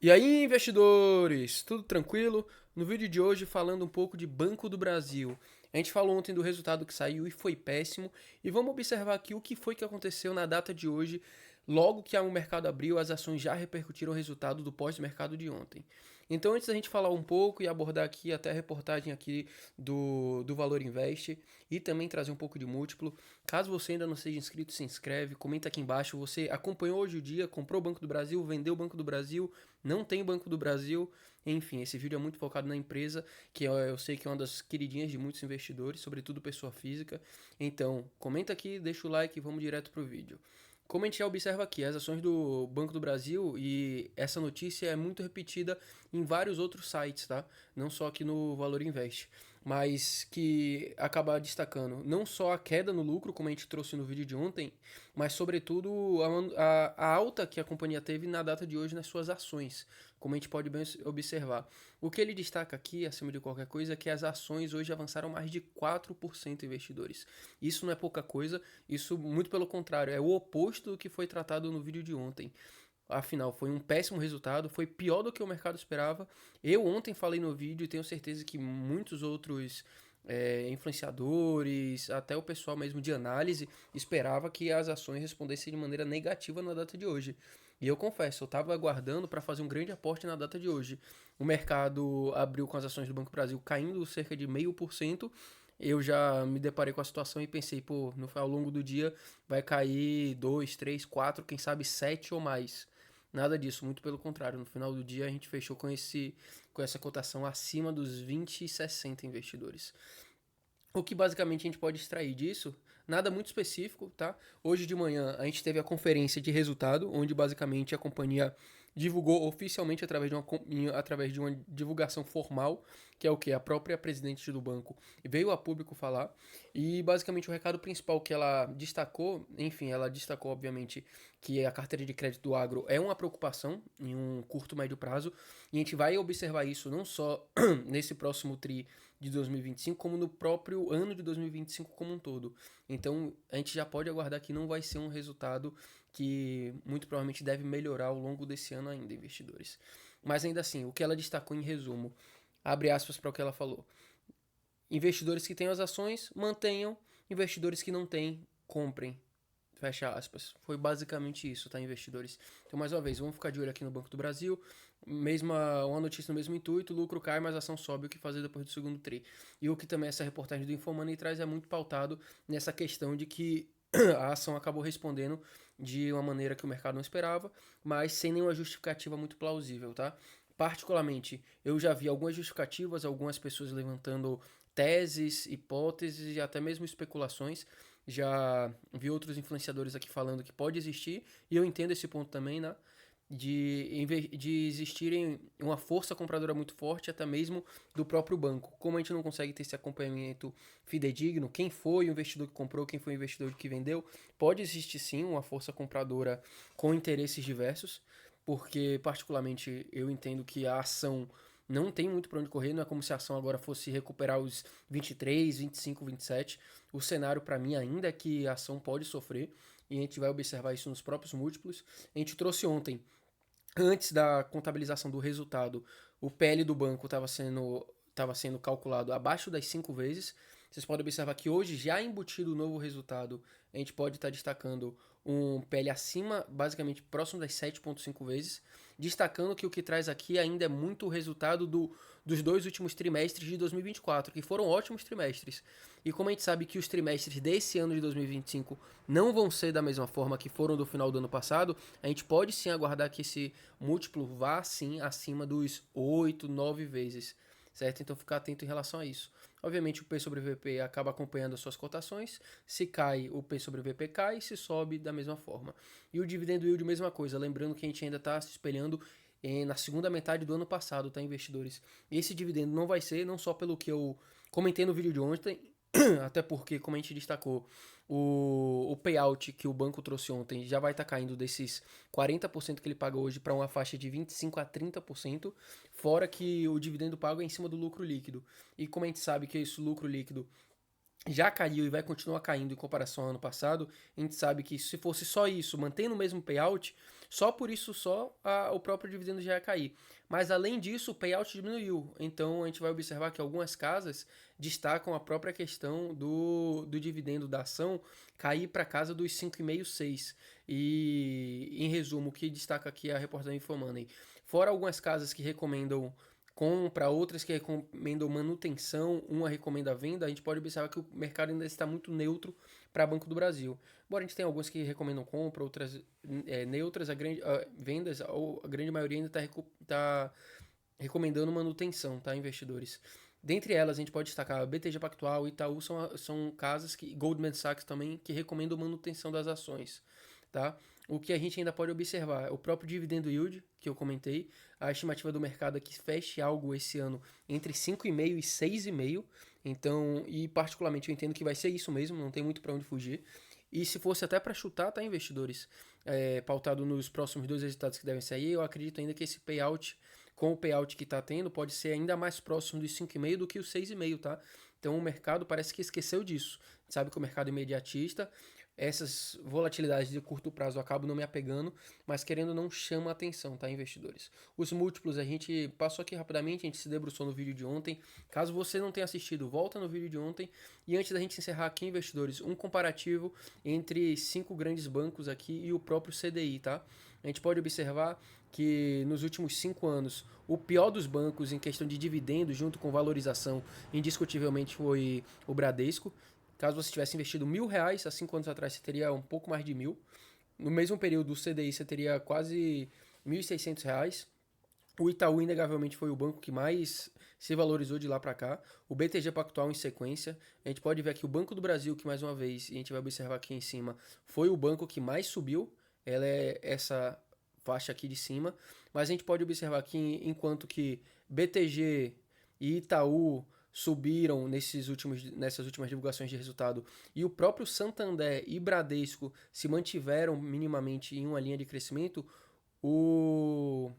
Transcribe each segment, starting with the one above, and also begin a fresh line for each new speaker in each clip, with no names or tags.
E aí, investidores, tudo tranquilo? No vídeo de hoje falando um pouco de Banco do Brasil. A gente falou ontem do resultado que saiu e foi péssimo, e vamos observar aqui o que foi que aconteceu na data de hoje. Logo que o mercado abriu, as ações já repercutiram o resultado do pós-mercado de ontem. Então, antes da gente falar um pouco e abordar aqui até a reportagem aqui do Valor Invest e também trazer um pouco de múltiplo, caso você ainda não seja inscrito, se inscreve, comenta aqui embaixo. Você acompanhou hoje o dia, comprou o Banco do Brasil, vendeu o Banco do Brasil, não tem Banco do Brasil. Enfim, esse vídeo é muito focado na empresa, que eu sei que é uma das queridinhas de muitos investidores, sobretudo pessoa física. Então, comenta aqui, deixa o like e vamos direto pro vídeo. Como a gente já observa aqui, as ações do Banco do Brasil, e essa notícia é muito repetida em vários outros sites, tá? Não só aqui no Valor Invest, mas que acaba destacando não só a queda no lucro, como a gente trouxe no vídeo de ontem, mas sobretudo a alta que a companhia teve na data de hoje nas suas ações, como a gente pode bem observar. O que ele destaca aqui, acima de qualquer coisa, é que as ações hoje avançaram mais de 4%, investidores. Isso não é pouca coisa, isso muito pelo contrário, é o oposto do que foi tratado no vídeo de ontem. Afinal, foi um péssimo resultado, foi pior do que o mercado esperava. Eu ontem falei no vídeo e tenho certeza que muitos outros influenciadores, até o pessoal mesmo de análise, esperava que as ações respondessem de maneira negativa na data de hoje. E eu confesso, eu estava aguardando para fazer um grande aporte na data de hoje. O mercado abriu com as ações do Banco do Brasil caindo cerca de 0,5%. Eu já me deparei com a situação e pensei, pô, ao longo do dia vai cair 2, 3, 4, quem sabe 7 ou mais. Nada disso, muito pelo contrário. No final do dia a gente fechou com essa cotação acima dos 20 e 60 investidores. O que basicamente a gente pode extrair disso? Nada muito específico, tá? Hoje de manhã a gente teve a conferência de resultado, onde basicamente a companhia divulgou oficialmente através de uma divulgação formal, que é o que? A própria presidente do banco veio a público falar. E basicamente o recado principal que ela destacou, enfim, ela destacou obviamente que a carteira de crédito do agro é uma preocupação em um curto, médio prazo. E a gente vai observar isso não só nesse próximo TRI de 2025, como no próprio ano de 2025 como um todo. Então, a gente já pode aguardar que não vai ser um resultado que muito provavelmente deve melhorar ao longo desse ano ainda, investidores. Mas ainda assim, o que ela destacou em resumo, abre aspas para o que ela falou. Investidores que têm as ações, mantenham. Investidores que não têm, comprem. Fecha aspas. Foi basicamente isso, tá, investidores? Então, mais uma vez, vamos ficar de olho aqui no Banco do Brasil. Uma notícia no mesmo intuito, lucro cai, mas a ação sobe, o que fazer depois do segundo TRI. E o que também essa reportagem do Infomoney traz é muito pautado nessa questão de que a ação acabou respondendo de uma maneira que o mercado não esperava, mas sem nenhuma justificativa muito plausível, tá? Particularmente, eu já vi algumas justificativas, algumas pessoas levantando teses, hipóteses e até mesmo especulações. Já vi outros influenciadores aqui falando que pode existir, e eu entendo esse ponto também, né? De existirem uma força compradora muito forte, até mesmo do próprio banco. Como a gente não consegue ter esse acompanhamento fidedigno, quem foi o investidor que comprou, quem foi o investidor que vendeu, pode existir sim uma força compradora com interesses diversos, porque particularmente eu entendo que a ação não tem muito para onde correr, não é como se a ação agora fosse recuperar os 23, 25, 27. O cenário para mim ainda é que a ação pode sofrer, e a gente vai observar isso nos próprios múltiplos. A gente trouxe ontem, antes da contabilização do resultado, o PL do banco estava sendo calculado abaixo das 5 vezes. Vocês podem observar que hoje, já embutido o novo resultado, a gente pode estar destacando um PL acima, basicamente próximo das 7,5 vezes. Destacando que o que traz aqui ainda é muito o resultado dos dois últimos trimestres de 2024, que foram ótimos trimestres. E como a gente sabe que os trimestres desse ano de 2025 não vão ser da mesma forma que foram do final do ano passado, a gente pode sim aguardar que esse múltiplo vá sim acima dos 8, 9 vezes, certo? Então ficar atento em relação a isso. Obviamente o P sobre VP acaba acompanhando as suas cotações, se cai o P sobre VP cai, se sobe da mesma forma. E o dividendo yield mesma coisa, lembrando que a gente ainda está se espelhando na segunda metade do ano passado, tá, investidores? Esse dividendo não vai ser, não só pelo que eu comentei no vídeo de ontem, até porque, como a gente destacou, o payout que o banco trouxe ontem já vai estar caindo desses 40% que ele paga hoje para uma faixa de 25 a 30%, fora que o dividendo pago é em cima do lucro líquido. E como a gente sabe que esse lucro líquido já caiu e vai continuar caindo em comparação ao ano passado, a gente sabe que se fosse só isso, mantendo o mesmo payout, Só por isso o próprio dividendo já ia cair. Mas além disso, o payout diminuiu. Então a gente vai observar que algumas casas destacam a própria questão do dividendo da ação cair para casa dos 5,5, 6. E em resumo, o que destaca aqui é a reportagem Infomoney. Fora algumas casas que recomendam compra, outras que recomendam manutenção, uma recomenda venda, a gente pode observar que o mercado ainda está muito neutro para Banco do Brasil. Embora a gente tenha alguns que recomendam compra, outras neutras, vendas, ou a grande maioria ainda está recomendando manutenção, tá, investidores? Dentre elas, a gente pode destacar BTG Pactual e Itaú, são casas que, Goldman Sachs também, que recomendam manutenção das ações, tá? O que a gente ainda pode observar é o próprio dividendo yield, que eu comentei, a estimativa do mercado é que feche algo esse ano entre 5,5 e 6,5, então, e particularmente eu entendo que vai ser isso mesmo, não tem muito para onde fugir. E se fosse até para chutar, tá, investidores, pautado nos próximos 2 resultados que devem sair, eu acredito ainda que esse payout, com o payout que está tendo, pode ser ainda mais próximo dos 5,5 do que os 6,5, tá? Então o mercado parece que esqueceu disso. Sabe que o mercado é imediatista, essas volatilidades de curto prazo acabam não me apegando, mas querendo não chama a atenção, tá, investidores? Os múltiplos a gente passou aqui rapidamente, a gente se debruçou no vídeo de ontem. Caso você não tenha assistido, volta no vídeo de ontem. E antes da gente encerrar aqui, investidores, um comparativo entre 5 grandes bancos aqui e o próprio CDI, tá? A gente pode observar que nos últimos 5 anos, o pior dos bancos em questão de dividendos, junto com valorização, indiscutivelmente foi o Bradesco. Caso você tivesse investido R$1.000, há 5 anos atrás você teria um pouco mais de 1.000. No mesmo período, o CDI você teria quase R$1.600. O Itaú, inegavelmente, foi o banco que mais se valorizou de lá para cá. O BTG Pactual em sequência. A gente pode ver aqui o Banco do Brasil, que mais uma vez, e a gente vai observar aqui em cima, foi o banco que mais subiu. Ela é essa faixa aqui de cima. Mas a gente pode observar aqui, enquanto que BTG e Itaú subiram nessas últimas divulgações de resultado e o próprio Santander e Bradesco se mantiveram minimamente em uma linha de crescimento, o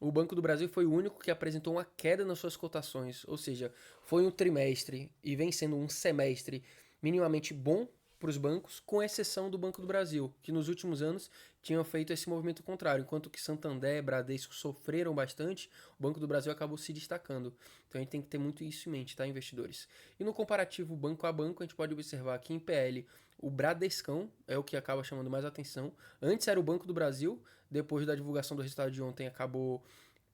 Banco do Brasil foi o único que apresentou uma queda nas suas cotações, ou seja, foi um trimestre e vem sendo um semestre minimamente bom para os bancos, com exceção do Banco do Brasil, que nos últimos anos tinham feito esse movimento contrário. Enquanto que Santander e Bradesco sofreram bastante, o Banco do Brasil acabou se destacando. Então a gente tem que ter muito isso em mente, tá, investidores? E no comparativo banco a banco, a gente pode observar que em PL o Bradescão é o que acaba chamando mais atenção. Antes era o Banco do Brasil, depois da divulgação do resultado de ontem acabou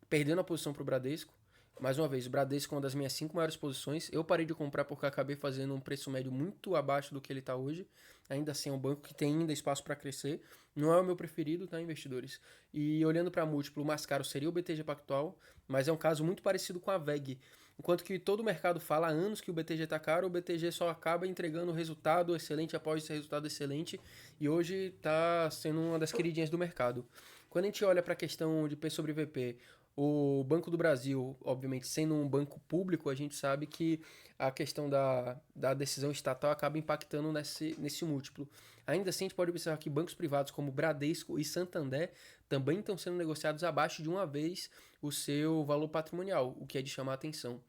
perdendo a posição para o Bradesco. Mais uma vez, o Bradesco é uma das minhas 5 maiores posições. Eu parei de comprar porque acabei fazendo um preço médio muito abaixo do que ele está hoje. Ainda assim, é um banco que tem ainda espaço para crescer. Não é o meu preferido, tá, investidores? E olhando para múltiplo, o mais caro seria o BTG Pactual, mas é um caso muito parecido com a VEG. Enquanto que todo o mercado fala há anos que o BTG está caro, o BTG só acaba entregando resultado excelente após esse resultado excelente e hoje está sendo uma das queridinhas do mercado. Quando a gente olha para a questão de P sobre VP, o Banco do Brasil, obviamente, sendo um banco público, a gente sabe que a questão da decisão estatal acaba impactando nesse múltiplo. Ainda assim, a gente pode observar que bancos privados como Bradesco e Santander também estão sendo negociados abaixo de uma vez o seu valor patrimonial, o que é de chamar a atenção.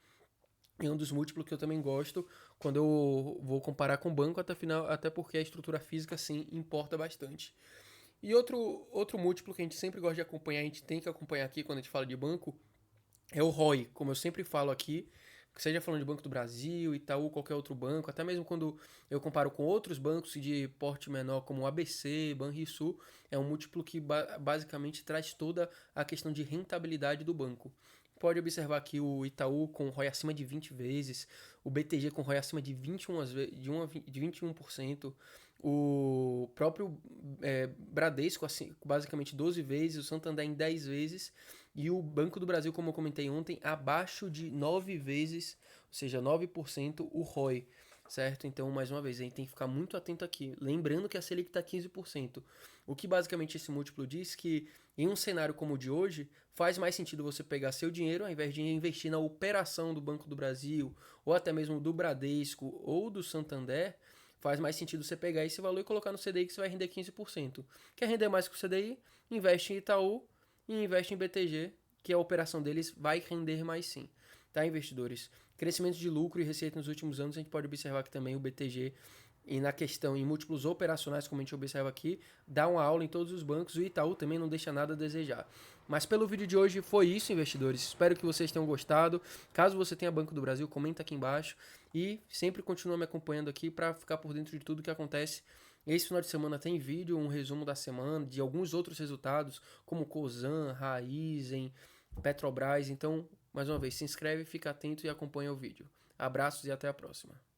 É um dos múltiplos que eu também gosto quando eu vou comparar com o banco, até porque a estrutura física, sim, importa bastante. E outro múltiplo que a gente sempre gosta de acompanhar, a gente tem que acompanhar aqui quando a gente fala de banco, é o ROI, como eu sempre falo aqui, seja falando de Banco do Brasil, Itaú, qualquer outro banco, até mesmo quando eu comparo com outros bancos de porte menor, como o ABC, Banrisul, é um múltiplo que basicamente traz toda a questão de rentabilidade do banco. Pode observar aqui o Itaú com ROI acima de 20 vezes, o BTG com ROI acima de 21%, o próprio Bradesco, assim, basicamente 12 vezes, o Santander em 10 vezes, e o Banco do Brasil, como eu comentei ontem, abaixo de 9 vezes, ou seja, 9% o ROI, certo? Então, mais uma vez, a gente tem que ficar muito atento aqui. Lembrando que a Selic está 15%. O que basicamente esse múltiplo diz que, em um cenário como o de hoje, faz mais sentido você pegar seu dinheiro, ao invés de investir na operação do Banco do Brasil, ou até mesmo do Bradesco ou do Santander, faz mais sentido você pegar esse valor e colocar no CDI que você vai render 15%. Quer render mais que o CDI? Investe em Itaú e investe em BTG, que a operação deles vai render mais sim. Tá, investidores? Crescimento de lucro e receita nos últimos anos, a gente pode observar que também o BTG e na questão em múltiplos operacionais, como a gente observa aqui, dá uma aula em todos os bancos. O Itaú também não deixa nada a desejar. Mas pelo vídeo de hoje foi isso, investidores. Espero que vocês tenham gostado. Caso você tenha Banco do Brasil, comenta aqui embaixo. E sempre continua me acompanhando aqui para ficar por dentro de tudo que acontece. Esse final de semana tem vídeo, um resumo da semana, de alguns outros resultados, como Cosan, Raizen, Petrobras. Então, mais uma vez, se inscreve, fica atento e acompanha o vídeo. Abraços e até a próxima.